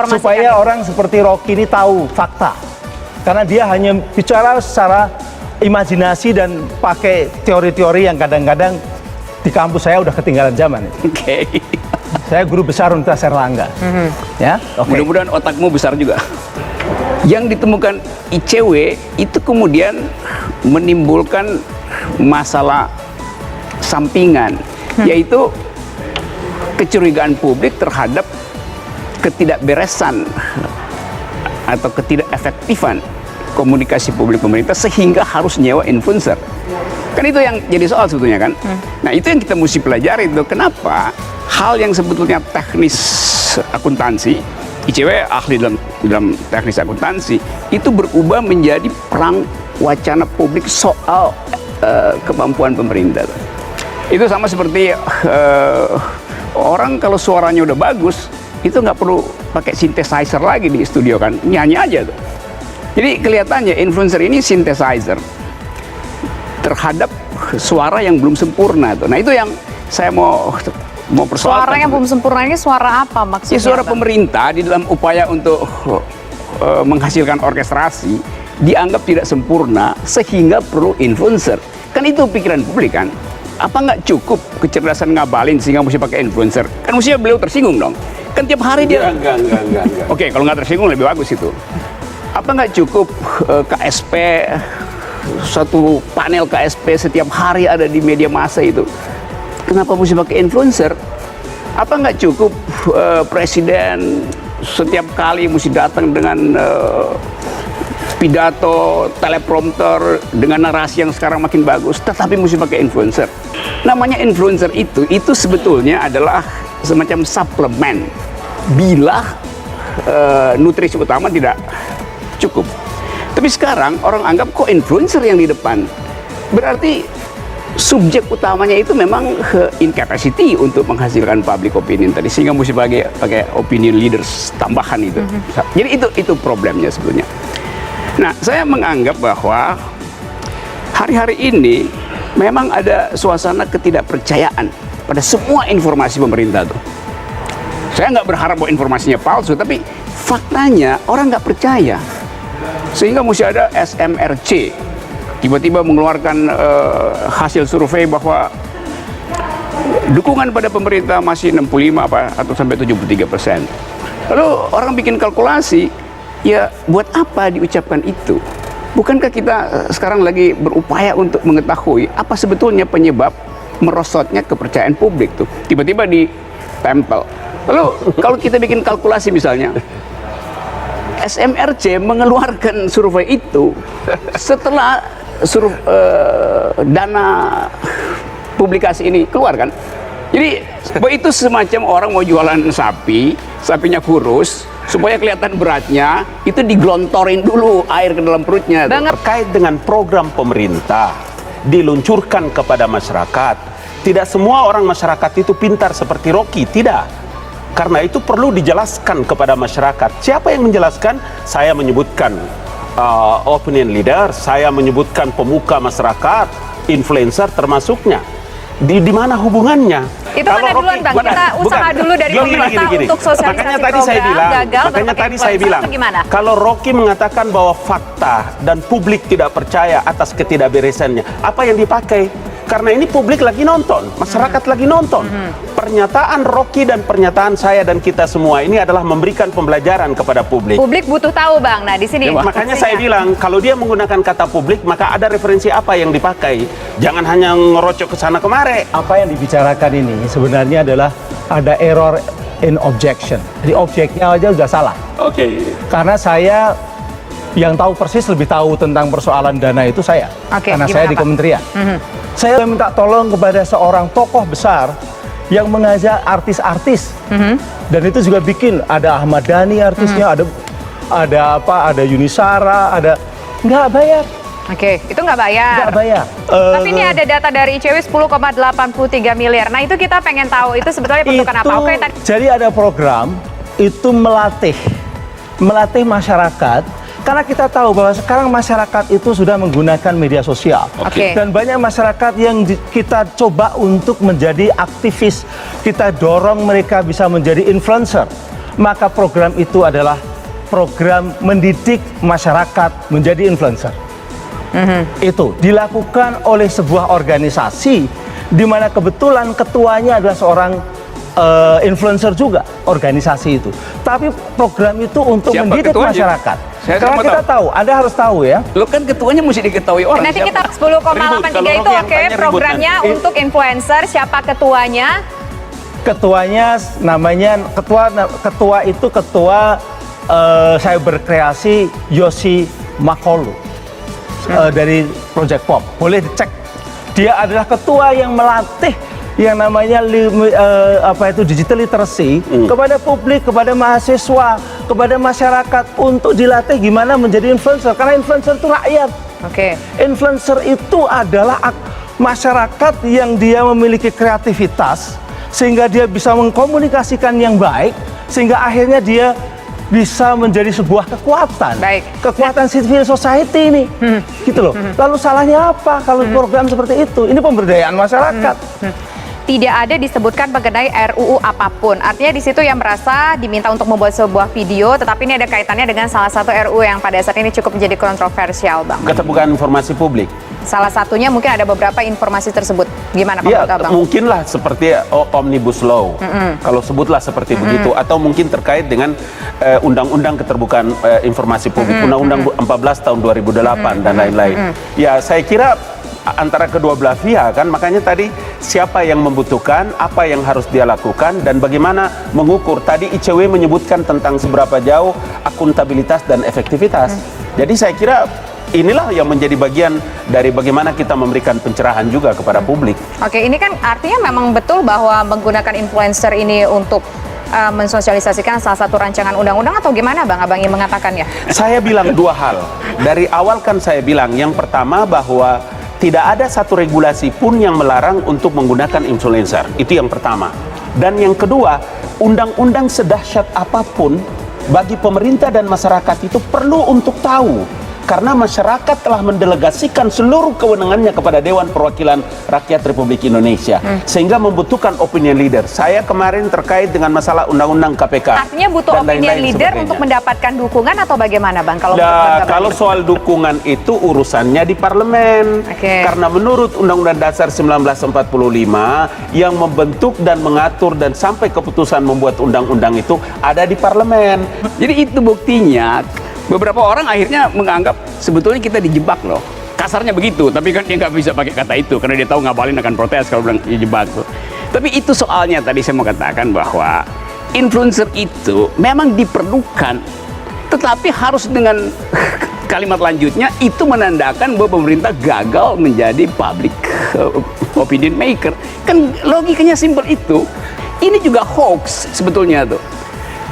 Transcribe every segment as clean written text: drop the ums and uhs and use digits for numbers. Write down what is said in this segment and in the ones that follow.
supaya orang seperti Rocky ini tahu fakta. Karena dia hanya bicara secara imajinasi dan pakai teori-teori yang kadang-kadang di kampus saya udah ketinggalan zaman. Oke. Saya guru besar Universitas Airlangga. Ya, Mudah-mudahan otakmu besar juga. Yang ditemukan ICW itu kemudian menimbulkan masalah sampingan, yaitu kecurigaan publik terhadap ketidakberesan atau ketidakefektifan komunikasi publik pemerintah sehingga harus nyewa influencer. Kan itu yang jadi soal sebetulnya kan. Nah itu yang kita mesti pelajari itu, kenapa hal yang sebetulnya teknis akuntansi, ICW ahli dalam teknis akuntansi, itu berubah menjadi perang wacana publik soal kemampuan pemerintah. Itu sama seperti orang kalau suaranya udah bagus, itu nggak perlu pakai synthesizer lagi di studio kan, nyanyi aja tuh. Jadi kelihatannya influencer ini synthesizer terhadap suara yang belum sempurna tuh. Nah itu yang saya mau persoalkan. Suara yang belum sempurna ini suara apa maksudnya? Suara pemerintah di dalam upaya untuk menghasilkan orkestrasi dianggap tidak sempurna sehingga perlu influencer. Kan itu pikiran publik kan. Apa nggak cukup kecerdasan ngabalin sehingga mesti pakai influencer? Kan mestinya beliau tersinggung dong. Kan tiap hari dia... Enggak. Oke, kalau nggak tersinggung lebih bagus itu. Apa nggak cukup KSP, satu panel KSP setiap hari ada di media massa itu? Kenapa mesti pakai influencer? Apa nggak cukup presiden setiap kali mesti datang dengan pidato, teleprompter, dengan narasi yang sekarang makin bagus, tetapi mesti pakai influencer? Namanya influencer itu sebetulnya adalah semacam suplemen bila nutrisi utama tidak cukup. Tapi sekarang orang anggap kok influencer yang di depan. Berarti subjek utamanya itu memang incapacity untuk menghasilkan public opinion tadi, sehingga mesti pakai opinion leaders tambahan itu. Jadi itu problemnya sebetulnya. Nah, saya menganggap bahwa hari-hari ini memang ada suasana ketidakpercayaan pada semua informasi pemerintah tuh. Saya nggak berharap bahwa informasinya palsu, tapi faktanya orang nggak percaya. Sehingga mesti ada SMRC tiba-tiba mengeluarkan hasil survei bahwa dukungan pada pemerintah masih 65 atau sampai 73%. Lalu orang bikin kalkulasi, ya buat apa diucapkan itu? Bukankah kita sekarang lagi berupaya untuk mengetahui apa sebetulnya penyebab merosotnya kepercayaan publik tuh? Tiba-tiba ditempel. Lalu kalau kita bikin kalkulasi misalnya, SMRC mengeluarkan survei itu setelah dana publikasi ini keluar kan. Jadi itu semacam orang mau jualan sapi, sapinya kurus, supaya kelihatan beratnya, itu digelontorin dulu air ke dalam perutnya. Terkait dengan program pemerintah diluncurkan kepada masyarakat, tidak semua orang masyarakat itu pintar seperti Rocky, tidak. Karena itu perlu dijelaskan kepada masyarakat. Siapa yang menjelaskan? Saya menyebutkan opinion leader, saya menyebutkan pemuka masyarakat, influencer termasuknya. Di mana hubungannya? Itu mana duluan Bang? Kita usaha dulu dari pemerintah untuk sosialisasi makanya tadi saya bilang, makanya tadi saya bilang, kalau Rocky mengatakan bahwa fakta dan publik tidak percaya atas ketidakberesannya, apa yang dipakai? Karena ini publik lagi nonton, masyarakat lagi nonton. Pernyataan Rocky dan pernyataan saya dan kita semua ini adalah memberikan pembelajaran kepada publik. Publik butuh tahu Bang. Nah di sini. Ya, makanya saya bilang kalau dia menggunakan kata publik, maka ada referensi apa yang dipakai. Jangan hanya ngerocok ke sana kemari. apa yang dibicarakan ini sebenarnya adalah ada error in objection. Jadi objeknya aja udah salah. Oke. Karena saya yang tahu persis lebih tahu tentang persoalan dana itu saya. Karena saya di kementerian. Saya minta tolong kepada seorang tokoh besar yang mengajak artis-artis. Dan itu juga bikin ada Ahmad Dhani artisnya, ada Yunisara, ada nggak bayar. Oke, itu nggak bayar. Nggak bayar. Tapi ini ada data dari ICW 10,83 miliar. Nah itu kita pengen tahu itu sebetulnya bentukan apa? Oke, jadi ada program itu melatih masyarakat. Karena kita tahu bahwa sekarang masyarakat itu sudah menggunakan media sosial. Dan banyak masyarakat yang kita coba untuk menjadi aktivis. Kita dorong mereka bisa menjadi influencer. maka program itu adalah program mendidik masyarakat menjadi influencer. Itu dilakukan oleh sebuah organisasi di mana kebetulan ketuanya adalah seorang influencer juga, organisasi itu. Tapi program itu untuk Siapa mendidik ketuanya? masyarakat. Saya Karena mau kita tahu, Anda harus tahu ya. Lo kan ketuanya mesti diketahui orang. Nanti siapa? kita 10,83 Kalau itu yang oke, tanya ribut programnya nanti. untuk influencer, siapa ketuanya? Ketuanya namanya ketua itu ketua cyber kreasi Yoshi Makolu dari Project Pop. Boleh dicek. Dia adalah ketua yang melatih yang namanya digital literacy kepada publik, kepada mahasiswa, kepada masyarakat untuk dilatih gimana menjadi influencer. Karena influencer itu rakyat. Oke. Influencer itu adalah masyarakat yang dia memiliki kreativitas sehingga dia bisa mengkomunikasikan yang baik sehingga akhirnya dia bisa menjadi sebuah kekuatan. Baik. Kekuatan civil society ini. Gitu loh. Lalu salahnya apa kalau program seperti itu? Ini pemberdayaan masyarakat. Tidak ada disebutkan mengenai RUU apapun. Artinya di situ yang merasa diminta untuk membuat sebuah video, tetapi ini ada kaitannya dengan salah satu RUU yang pada saat ini cukup menjadi kontroversial, Bang. Keterbukaan informasi publik. Salah satunya mungkin ada beberapa informasi tersebut. Gimana Pak Ya, Bang? mungkinlah seperti Omnibus Law, kalau sebutlah seperti begitu, atau mungkin terkait dengan Undang-Undang Keterbukaan Informasi Publik, Undang-Undang 14 tahun 2008 dan lain-lain. Ya, saya kira antara kedua belah pihak kan, makanya tadi siapa yang membutuhkan, apa yang harus dia lakukan, dan bagaimana mengukur. Tadi ICW menyebutkan tentang seberapa jauh akuntabilitas dan efektivitas. Jadi saya kira inilah yang menjadi bagian dari bagaimana kita memberikan pencerahan juga kepada publik. Oke, ini kan artinya memang betul bahwa menggunakan influencer ini untuk mensosialisasikan salah satu rancangan undang-undang atau gimana Bang? Abang ingin mengatakannya? Saya bilang dua hal. Dari awal kan saya bilang, yang pertama bahwa tidak ada satu regulasi pun yang melarang untuk menggunakan influencer. Itu yang pertama. Dan yang kedua, undang-undang sedahsyat apapun bagi pemerintah dan masyarakat itu perlu untuk tahu. Karena masyarakat telah mendelegasikan seluruh kewenangannya kepada Dewan Perwakilan Rakyat Republik Indonesia. Sehingga membutuhkan opinion leader. Saya kemarin terkait dengan masalah undang-undang KPK. Artinya butuh dan opinion lain-lain leader sebagainya. untuk mendapatkan dukungan atau bagaimana Bang? Kalau Kalau soal dukungan itu urusannya di parlemen. Oke. Karena menurut Undang-Undang Dasar 1945 yang membentuk dan mengatur dan sampai keputusan membuat undang-undang itu ada di parlemen. Jadi itu buktinya. Beberapa orang akhirnya menganggap sebetulnya kita dijebak loh. Kasarnya begitu, tapi kan dia nggak bisa pakai kata itu karena dia tahu ngabalin akan protes kalau bilang dijebak tuh. Tapi itu soalnya tadi saya mau katakan bahwa influencer itu memang diperlukan, tetapi harus dengan kalimat lanjutnya itu menandakan bahwa pemerintah gagal menjadi public opinion maker. Kan logikanya simpel itu. Ini juga hoax sebetulnya tuh.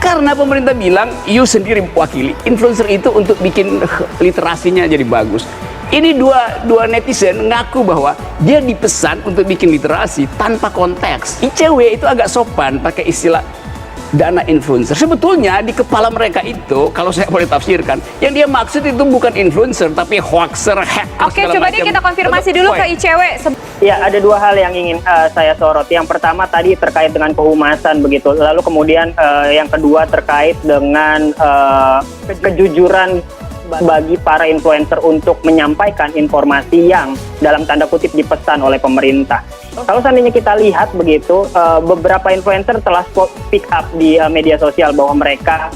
Karena pemerintah bilang, you sendiri wakili influencer itu untuk bikin literasinya jadi bagus. Ini dua netizen ngaku bahwa dia dipesan untuk bikin literasi tanpa konteks. ICW itu agak sopan pakai istilah dana influencer. Sebetulnya di kepala mereka itu, kalau saya boleh tafsirkan, yang dia maksud itu bukan influencer tapi hoaxer, hacker. Oke, coba deh kita konfirmasi dulu ke ICW. Ya, ada dua hal yang ingin saya sorot. Yang pertama tadi terkait dengan kehumasan begitu. Lalu kemudian yang kedua terkait dengan kejujuran bagi para influencer untuk menyampaikan informasi yang dalam tanda kutip dipesan oleh pemerintah. Kalau seandainya kita lihat begitu, beberapa influencer telah speak up di media sosial bahwa mereka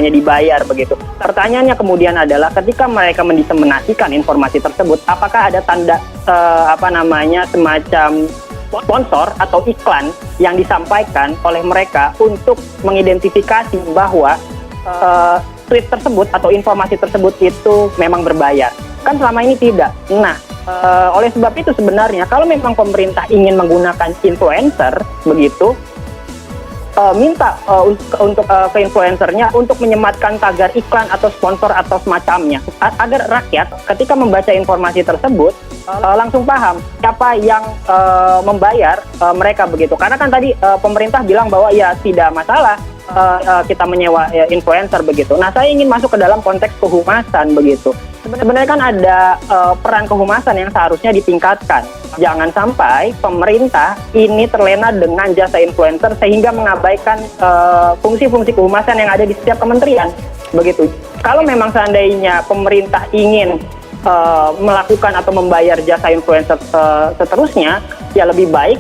dibayar begitu. Pertanyaannya kemudian adalah ketika mereka mendiseminasikan informasi tersebut, apakah ada tanda semacam sponsor atau iklan yang disampaikan oleh mereka untuk mengidentifikasi bahwa tweet tersebut atau informasi tersebut itu memang berbayar? Kan selama ini tidak. Nah, oleh sebab itu sebenarnya kalau memang pemerintah ingin menggunakan influencer begitu, minta untuk ke influencernya untuk menyematkan tagar iklan atau sponsor atau semacamnya agar rakyat ketika membaca informasi tersebut langsung paham siapa yang membayar mereka begitu. Karena kan tadi pemerintah bilang bahwa ya tidak masalah kita menyewa influencer begitu. Nah, saya ingin masuk ke dalam konteks kehumasan begitu. Sebenarnya kan ada peran kehumasan yang seharusnya ditingkatkan. Jangan sampai pemerintah ini terlena dengan jasa influencer sehingga mengabaikan fungsi-fungsi kehumasan yang ada di setiap kementerian. Begitu. Kalau memang seandainya pemerintah ingin melakukan atau membayar jasa influencer seterusnya, ya lebih baik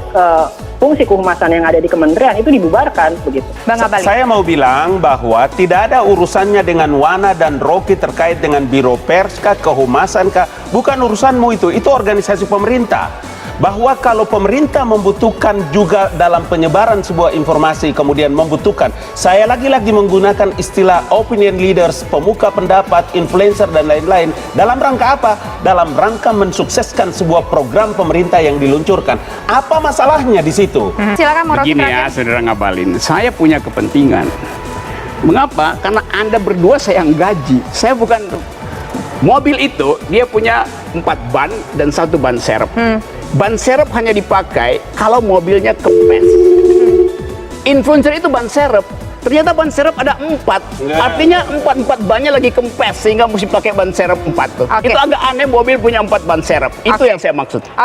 fungsi kehumasan yang ada di kementerian itu dibubarkan begitu. Bang Abalin. Saya mau bilang bahwa tidak ada urusannya dengan Wana dan Rocky terkait dengan Biro Pers kah, kehumasan kah, bukan urusanmu itu organisasi pemerintah. Bahwa kalau pemerintah membutuhkan juga dalam penyebaran sebuah informasi, kemudian membutuhkan, saya lagi-lagi menggunakan istilah opinion leaders, pemuka pendapat, influencer dan lain-lain, dalam rangka apa? Dalam rangka mensukseskan sebuah program pemerintah yang diluncurkan. Apa masalahnya di situ? Silakan Rocky. Begini ya, Saudara Ngabalin, saya punya kepentingan. Mengapa? Karena Anda berdua saya yang gaji. Saya bukan. Mobil itu dia punya 4 ban dan 1 ban serep. Ban serep hanya dipakai kalau mobilnya kempes. Influencer itu ban serep. Ternyata ban serep ada 4. Artinya 4 bannya lagi kempes sehingga mesti pakai ban serep 4 tuh. Itu agak aneh, mobil punya 4 ban serep. Itu yang saya maksud.